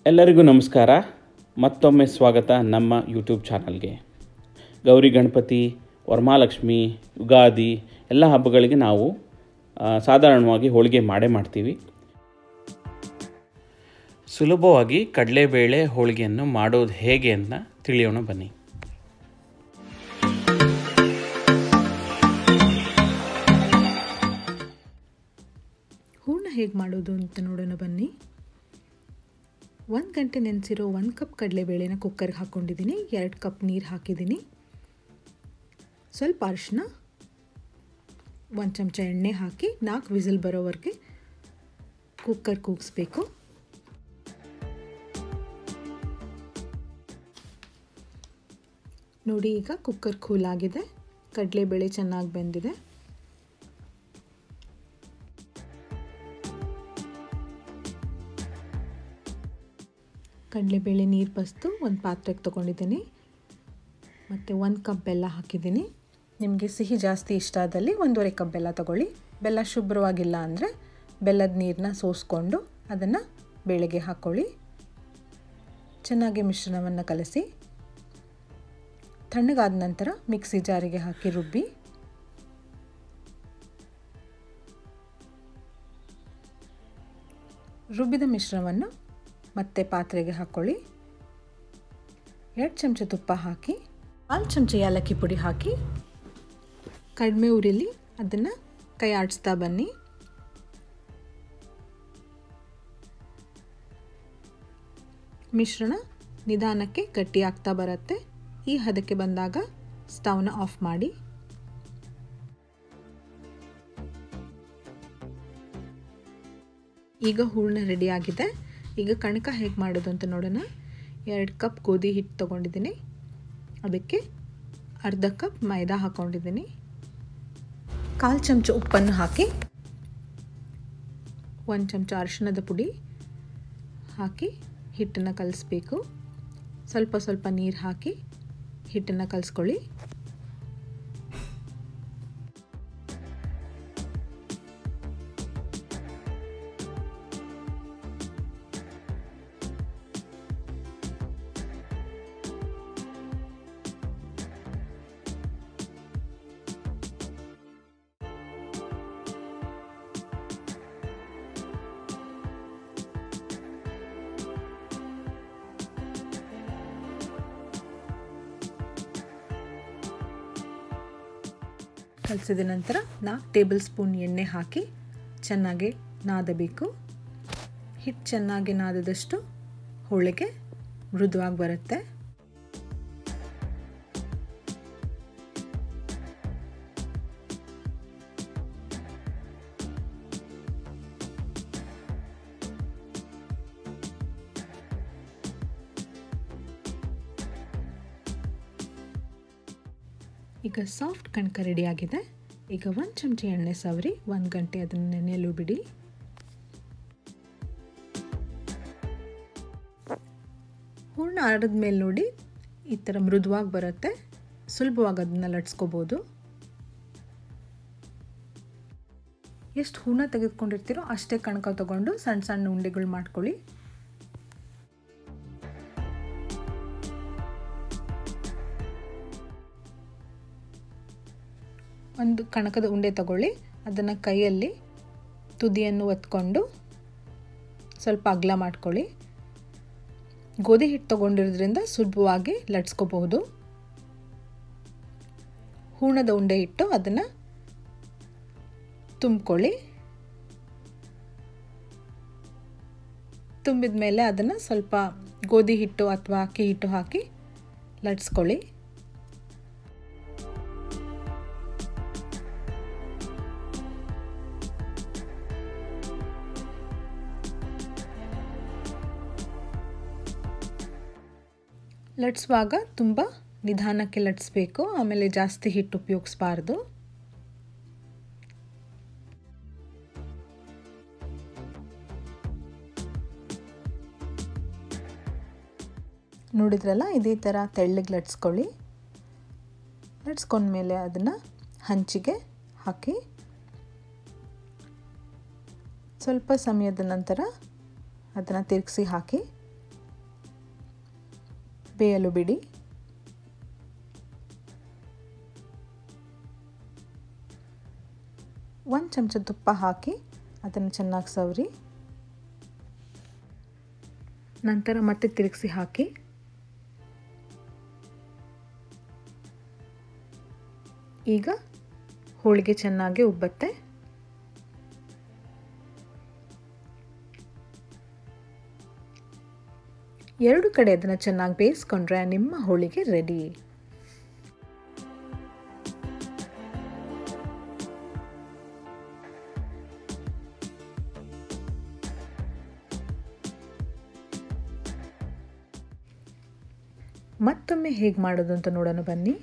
ಎಲ್ಲರಿಗೂ ನಮಸ್ಕಾರ. ಮತ್ತೊಮ್ಮೆ ಸ್ವಾಗತ ನಮ್ಮ ಯೂಟ್ಯೂಬ್ ಚಾನಲ್ಗೆ. ಗೌರಿ ಗಣಪತಿ, ವರಮಹಾಲಕ್ಷ್ಮಿ, ಯುಗಾದಿ ಎಲ್ಲ ಹಬ್ಬಗಳಿಗೆ ನಾವು ಸಾಧಾರಣವಾಗಿ ಹೋಳಿಗೆ ಮಾಡ್ತೀವಿ. ಸುಲಭವಾಗಿ ಕಡಲೆಬೇಳೆ ಹೋಳಿಗೆಯನ್ನು ಮಾಡೋದು ಹೇಗೆ ಅಂತ ತಿಳಿಯೋಣ ಬನ್ನಿ. ಹೂರ್ಣ ಹೇಗೆ ಮಾಡೋದು ಅಂತ ನೋಡೋಣ ಬನ್ನಿ. 1 ಗಂಟೆ ನೆನೆಸಿರೋ 1 ಕಪ್ ಕಡಲೆಬೇಳೆನ ಕುಕ್ಕರ್ಗೆ ಹಾಕ್ಕೊಂಡಿದ್ದೀನಿ. 2 ಕಪ್ ನೀರು ಹಾಕಿದ್ದೀನಿ. ಸ್ವಲ್ಪ ಅರಿಶಿನ, 1 ಚಮಚ ಎಣ್ಣೆ ಹಾಕಿ 4 ವಿಸಿಲ್ ಬರೋವರೆಗೆ ಕುಕ್ಕರ್ ಕೂಗಿಸ್ಬೇಕು. ನೋಡಿ, ಈಗ ಕುಕ್ಕರ್ ಕೂಲಾಗಿದೆ. ಕಡಲೆಬೇಳೆ ಚೆನ್ನಾಗಿ ಬೆಂದಿದೆ. ಕಡಲೆಬೇಳೆ ನೀರು ಬಸ್ತು ಒಂದು ಪಾತ್ರೆಗೆ ತೊಗೊಂಡಿದ್ದೀನಿ. ಮತ್ತು 1 ಕಪ್ ಬೆಲ್ಲ ಹಾಕಿದ್ದೀನಿ. ನಿಮಗೆ ಸಿಹಿ ಜಾಸ್ತಿ ಇಷ್ಟ ಆದಲ್ಲಿ 1.5 ಕಪ್ ಬೆಲ್ಲ ತೊಗೊಳ್ಳಿ. ಬೆಲ್ಲ ಶುಭ್ರವಾಗಿಲ್ಲ ಅಂದರೆ ಬೆಲ್ಲದ ನೀರನ್ನ ಸೋಸ್ಕೊಂಡು ಅದನ್ನು ಬೇಳೆಗೆ ಹಾಕ್ಕೊಳ್ಳಿ. ಚೆನ್ನಾಗಿ ಮಿಶ್ರಣವನ್ನು ಕಲಸಿ ತಣ್ಣಗಾದ ನಂತರ ಮಿಕ್ಸಿ ಜಾರಿಗೆ ಹಾಕಿ ರುಬ್ಬಿ ರುಬ್ಬಿದ ಮಿಶ್ರಣವನ್ನು ಮತ್ತೆ ಪಾತ್ರೆಗೆ ಹಾಕ್ಕೊಳ್ಳಿ. 2 ಚಮಚ ತುಪ್ಪ ಹಾಕಿ 1 ಚಮಚ ಏಲಕ್ಕಿ ಪುಡಿ ಹಾಕಿ ಕಡಿಮೆ ಉರಿಲಿ ಅದನ್ನು ಕೈ ಆಡಿಸ್ತಾ ಬನ್ನಿ. ಮಿಶ್ರಣ ನಿಧಾನಕ್ಕೆ ಗಟ್ಟಿ ಆಗ್ತಾ ಬರುತ್ತೆ. ಈ ಹದಕ್ಕೆ ಬಂದಾಗ ಸ್ಟವ್ನ ಆಫ್ ಮಾಡಿ. ಈಗ ಹೂರ್ಣ ರೆಡಿಯಾಗಿದೆ. ಈಗ ಕಣಕ ಹೇಗೆ ಮಾಡೋದು ಅಂತ ನೋಡೋಣ. 2 ಕಪ್ ಗೋಧಿ ಹಿಟ್ಟು ತೊಗೊಂಡಿದ್ದೀನಿ. ಅದಕ್ಕೆ ಅರ್ಧ ಕಪ್ ಮೈದಾ ಹಾಕ್ಕೊಂಡಿದ್ದೀನಿ. 1/4 ಚಮಚ ಉಪ್ಪನ್ನು ಹಾಕಿ 1 ಚಮಚ ಅರಿಶಿಣದ ಪುಡಿ ಹಾಕಿ ಹಿಟ್ಟನ್ನು ಕಲಿಸ್ಬೇಕು. ಸ್ವಲ್ಪ ನೀರು ಹಾಕಿ ಹಿಟ್ಟನ್ನು ಕಲಿಸ್ಕೊಳ್ಳಿ. ಕಲಸಿದ ನಂತರ 4 ಟೇಬಲ್ ಸ್ಪೂನ್ ಎಣ್ಣೆ ಹಾಕಿ ಚೆನ್ನಾಗಿ ನಾದಬೇಕು. ಹಿಟ್ಟು ಚೆನ್ನಾಗಿ ನಾದಿದಷ್ಟು ಹೋಳಿಗೆ ಮೃದುವಾಗಿ ಬರುತ್ತೆ. ಈಗ ಸಾಫ್ಟ್ ಕಣಕ ರೆಡಿಯಾಗಿದೆ. ಈಗ 1 ಚಮಚ ಎಣ್ಣೆ ಸವರಿ 1 ಗಂಟೆ ಅದನ್ನು ನೆನೆಯಲು ಬಿಡಿ. ಹೂರ್ಣ ಆರಿದ ಮೇಲೆ ನೋಡಿ ಈ ಥರ ಮೃದುವಾಗಿ ಬರುತ್ತೆ. ಸುಲಭವಾಗಿ ಅದನ್ನು ಲಟ್ಸ್ಕೋಬೋದು. ಎಷ್ಟು ಹೂರ್ಣ ತೆಗೆದುಕೊಂಡಿರ್ತೀರೋ ಅಷ್ಟೇ ಕಣಕ ತಗೊಂಡು ಸಣ್ಣ ಸಣ್ಣ ಉಂಡೆಗಳು ಮಾಡ್ಕೊಳ್ಳಿ. ಒಂದು ಕಣಕದ ಉಂಡೆ ತಗೊಳ್ಳಿ. ಅದನ್ನು ಕೈಯಲ್ಲಿ ತುದಿಯನ್ನು ಒತ್ಕೊಂಡು ಸ್ವಲ್ಪ ಅಗಲ ಮಾಡ್ಕೊಳ್ಳಿ. ಗೋಧಿ ಹಿಟ್ಟು ತೊಗೊಂಡಿರೋದ್ರಿಂದ ಸುಲಭವಾಗಿ ಲಟ್ಸ್ಕೋಬಹುದು. ಹೂರ್ಣದ ಉಂಡೆ ಇಟ್ಟು ಅದನ್ನು ತುಂಬಿಕೊಳ್ಳಿ. ತುಂಬಿದ ಮೇಲೆ ಅದನ್ನು ಸ್ವಲ್ಪ ಗೋಧಿ ಹಿಟ್ಟು ಅಥವಾ ಅಕ್ಕಿ ಹಿಟ್ಟು ಹಾಕಿ ಲಟ್ಸ್ಕೊಳ್ಳಿ. ಲಟ್ಸುವಾಗ ತುಂಬ ನಿಧಾನಕ್ಕೆ ಲಟ್ಸ್ಬೇಕು. ಆಮೇಲೆ ಜಾಸ್ತಿ ಹಿಟ್ಟು ಉಪಯೋಗಿಸಬಾರ್ದು. ನೋಡಿದ್ರಲ್ಲ, ಇದೇ ಥರ ತೆಳ್ಳಗೆ ಲಟ್ಸ್ಕೊಳ್ಳಿ. ಲಟ್ಸ್ಕೊಂಡ್ಮೇಲೆ ಅದನ್ನು ಹಂಚಿಗೆ ಹಾಕಿ ಸ್ವಲ್ಪ ಸಮಯದ ನಂತರ ಅದನ್ನು ತಿರುಗಿಸಿ ಹಾಕಿ ಬೇಯಲು ಬಿಡಿ. ಒಂದು ಚಮಚ ತುಪ್ಪ ಹಾಕಿ ಅದನ್ನು ಚೆನ್ನಾಗಿ ಸವರಿ, ನಂತರ ಮತ್ತೆ ತಿರುಗಿಸಿ ಹಾಕಿ ಈಗ ಹೋಳಿಗೆ ಚೆನ್ನಾಗಿ ಉಬ್ಬತ್ತೆ. ಎರಡು ಕಡೆ ಅದನ್ನು ಚೆನ್ನಾಗಿ ಬೇಯಿಸ್ಕೊಂಡ್ರೆ ನಿಮ್ಮ ಹೋಳಿಗೆ ರೆಡಿ. ಮತ್ತೊಮ್ಮೆ ಹೇಗೆ ಮಾಡೋದು ಅಂತ ನೋಡೋಣ ಬನ್ನಿ.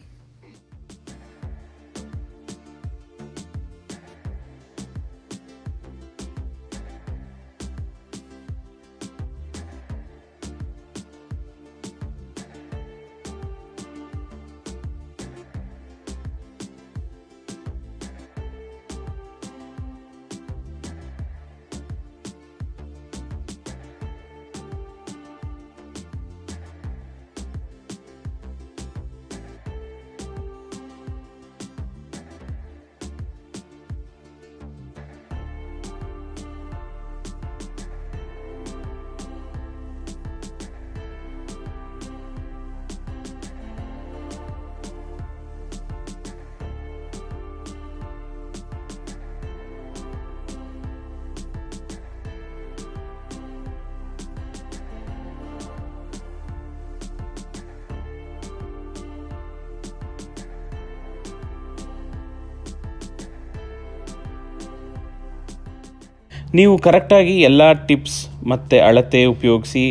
ನೀವು ಕರೆಕ್ಟಾಗಿ ಎಲ್ಲ ಟಿಪ್ಸ್ ಮತ್ತು ಅಳತೆ ಉಪಯೋಗಿಸಿ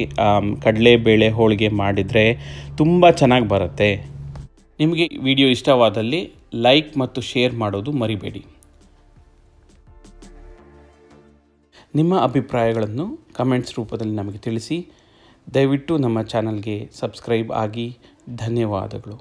ಕಡಲೆಬೇಳೆ ಹೋಳಿಗೆ ಮಾಡಿದರೆ ತುಂಬ ಚೆನ್ನಾಗಿ ಬರುತ್ತೆ. ನಿಮಗೆ ವಿಡಿಯೋ ಇಷ್ಟವಾದಲ್ಲಿ ಲೈಕ್ ಮತ್ತು ಶೇರ್ ಮಾಡೋದು ಮರಿಬೇಡಿ. ನಿಮ್ಮ ಅಭಿಪ್ರಾಯಗಳನ್ನು ಕಮೆಂಟ್ಸ್ ರೂಪದಲ್ಲಿ ನಮಗೆ ತಿಳಿಸಿ. ದಯವಿಟ್ಟು ನಮ್ಮ ಚಾನಲ್ಗೆ ಸಬ್ಸ್ಕ್ರೈಬ್ ಆಗಿ. ಧನ್ಯವಾದಗಳು.